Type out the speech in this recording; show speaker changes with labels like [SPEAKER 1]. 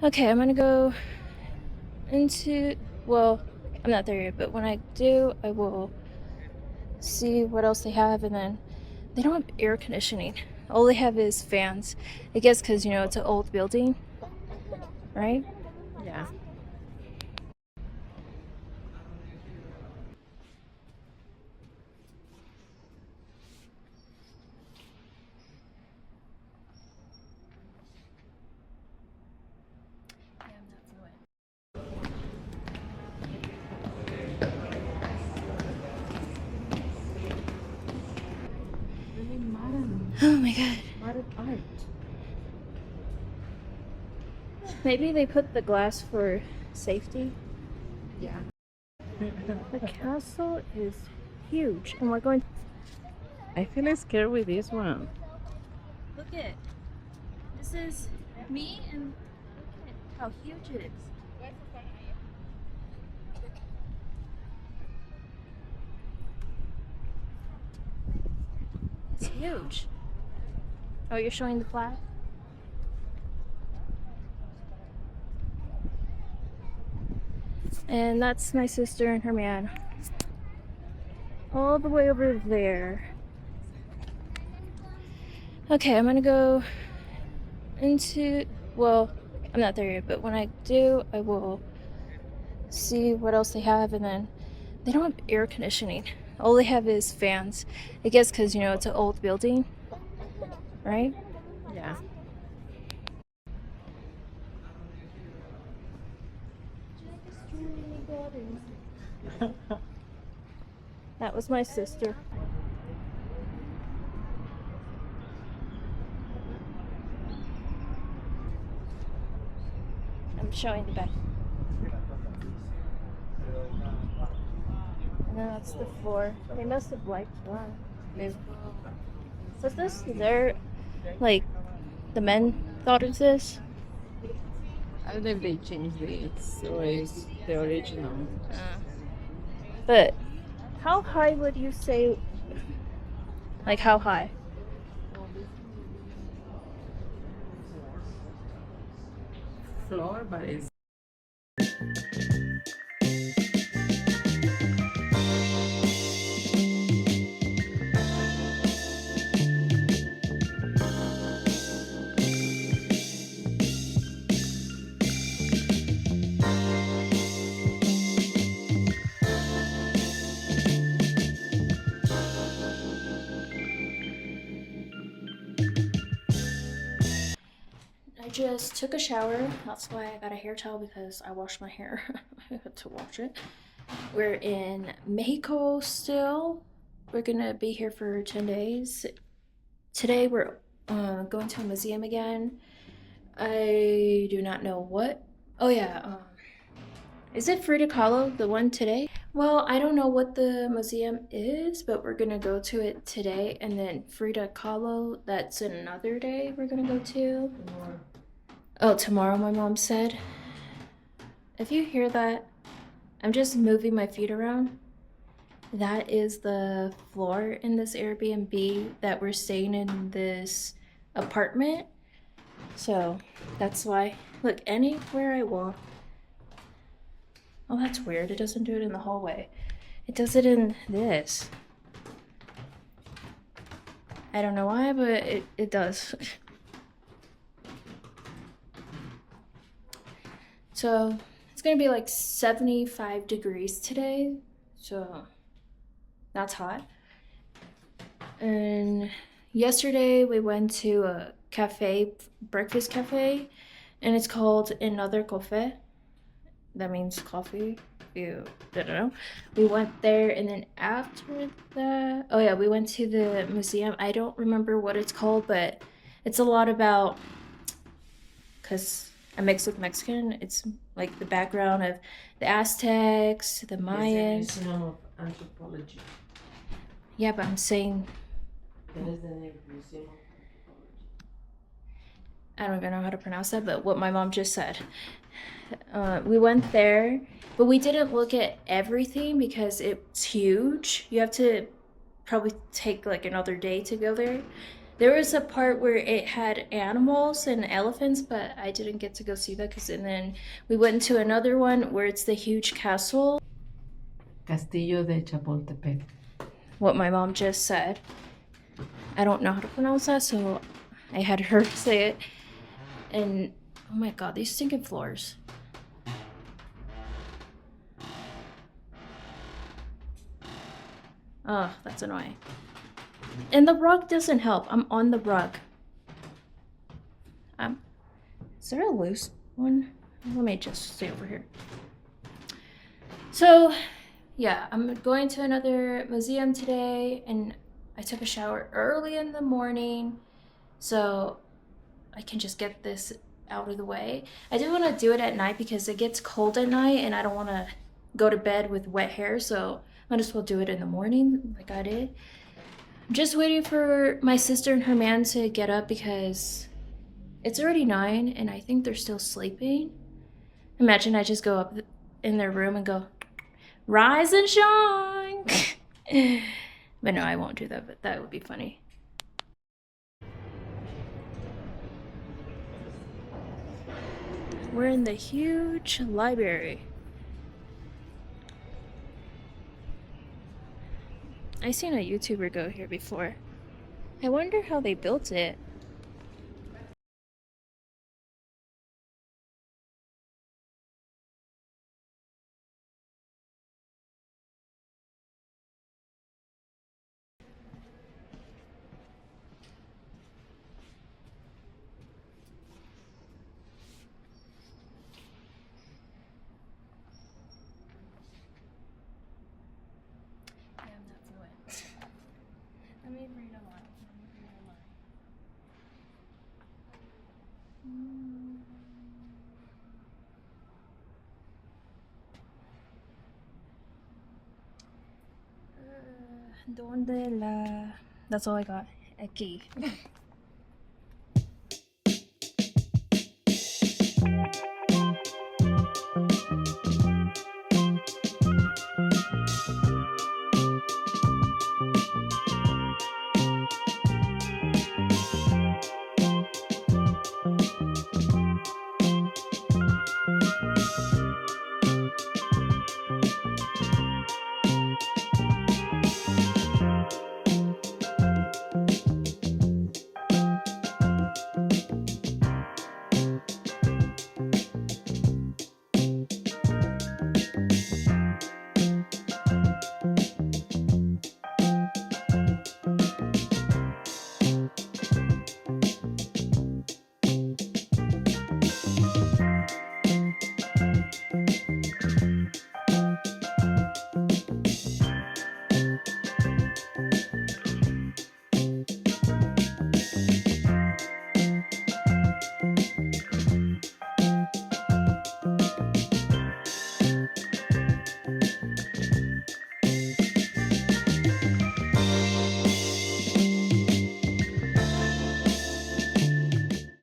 [SPEAKER 1] Okay, I'm gonna go into, well, I'm not there yet, but when I do, I will see what else they have, and then they don't have air conditioning. All they have is fans. I guess because, it's an old building, right?
[SPEAKER 2] Yeah. Really modern.
[SPEAKER 1] Oh my god.
[SPEAKER 2] Modern art.
[SPEAKER 1] Maybe they put the glass for safety.
[SPEAKER 2] Yeah.
[SPEAKER 1] The castle is huge, and we're going.
[SPEAKER 2] I feel scared with this one.
[SPEAKER 1] Look at this is me, and look at how huge it is. It's huge. Oh, you're showing the flag? And that's my sister and her man. All the way over there. Okay, I'm gonna go into, well, I'm not there yet, but when I do, I will see what else they have, and then they don't have air conditioning. All they have is fans. I guess because, it's an old building, right?
[SPEAKER 2] Yeah.
[SPEAKER 1] That was my sister. I'm showing the back. And then that's the floor. They must have liked one. Was this their, like, the men thought it's this?
[SPEAKER 2] I don't know if they changed it, so it's the original.
[SPEAKER 1] But how high would you say, like, how high?
[SPEAKER 2] Floor, but it's
[SPEAKER 1] I just took a shower. That's why I got a hair towel, because I washed my hair. I had to wash it. We're in Mexico still. We're gonna be here for 10 days. Today we're going to a museum again. I do not know what. Oh yeah, is it Frida Kahlo, the one today? Well, I don't know what the museum is, but we're gonna go to it today, and then Frida Kahlo, that's another day we're gonna go to. Oh, tomorrow, my mom said. If you hear that, I'm just moving my feet around. That is the floor in this Airbnb that we're staying in, this apartment. So that's why. Look, anywhere I walk. Oh, that's weird. It doesn't do it in the hallway. It does it in this. I don't know why, but it does. So it's gonna be like 75 degrees today. So that's hot. And yesterday we went to a cafe, breakfast cafe, and it's called Another Cafe. That means coffee. You don't know. We went there, and then after that, oh yeah, we went to the museum. I don't remember what it's called, but it's a lot about, because I mix with Mexican. It's like the background of the Aztecs, the Mayans.
[SPEAKER 2] the Museum of Anthropology.
[SPEAKER 1] Yeah, but I'm saying,
[SPEAKER 2] That is the name of the Museum of
[SPEAKER 1] I don't even know how to pronounce that, but what my mom just said. We went there, but we didn't look at everything because it's huge. You have to probably take like another day to go there. There was a part where it had animals and elephants, but I didn't get to go see that and then we went to another one where it's the huge castle.
[SPEAKER 2] Castillo de Chapultepec.
[SPEAKER 1] What my mom just said. I don't know how to pronounce that, so I had her say it. And oh my god, these stinking floors. Oh, that's annoying. And the rug doesn't help. I'm on the rug. Is there a loose one? Let me just stay over here. So, yeah, I'm going to another museum today, and I took a shower early in the morning, so I can just get this out of the way. I do want to do it at night because it gets cold at night, and I don't want to go to bed with wet hair, so I might as well do it in the morning like I did. I'm just waiting for my sister and her man to get up because it's already 9 and I think they're still sleeping. Imagine I just go up in their room and go, rise and shine. But no, I won't do that, but that would be funny. We're in the huge library. I seen a YouTuber go here before. I wonder how they built it. Yeah, I'm not fluent. Let me read a line. ¿Dónde la...? That's all I got. Aquí.